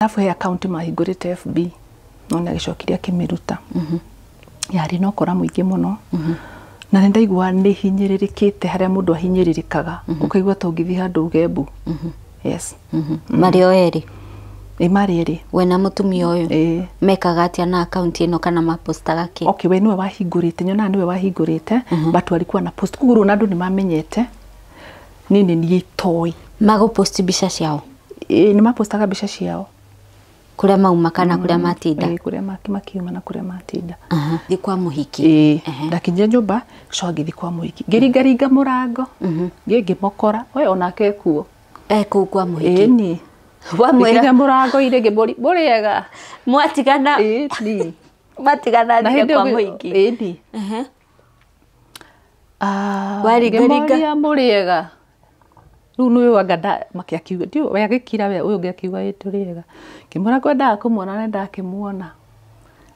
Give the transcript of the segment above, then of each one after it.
Alafu he account mahingurite FB nona gicokiria kimiruta yari no kora muingi muno na nenda igwa ni hinyiririkite haria mundu ahinyiririkaga ukaigwa to ngithi handu ugembu yes Mario eri mari eri we na mutumia uyu mekaga atia na account ino kana mapostaga ki okay we niwe wahingurite nyona niwe wahingurite but walikuwa na post kuguru na andu ni mamenyete nini ni itoi mago post bica ciao ni mapostaga bica ciao kuria mauma kana kuria matinda kuria makiuma na kuria matinda thi kwa muhiki ndakinye nyumba co ngithi kwa muhiki ngiringaringa murango ngimokora we onake kuo ku kwa muhiki ni wa mwira murango ire ngiburiega mwatigana ni matigana ndi kwa muhiki ni waringaringa muriega riu niwe wangada makiakiuga ndio we agikira we uyu ngiakiuga ituriega kimura kwenda kumuona na ndakimuona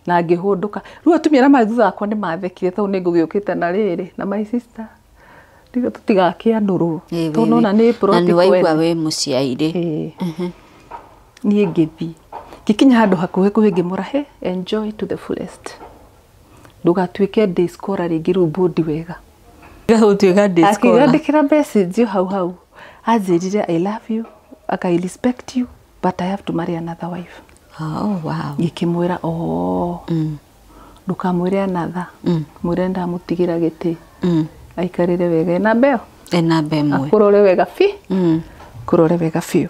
na ngihunduka riu atumia na mathutha akwa ni mathekire to ni ngugiukite na riri na my sister ndigo tutigakia nduru to nona ni protect na waigwa we muciaire ni ngithi gikinya handu hakuhe kuhingimura he enjoy to the fullest ndugatuike discora ringi ru bodi wega gahutwika discora akigandikira message hau azirire I love you I respect you but I have to marry another wife. Oh wow. Gikimwira ndukamwire another mwire ndamutigira giti aikarire wega na mbeo ena bemwe akurore wega fi kurore wega fi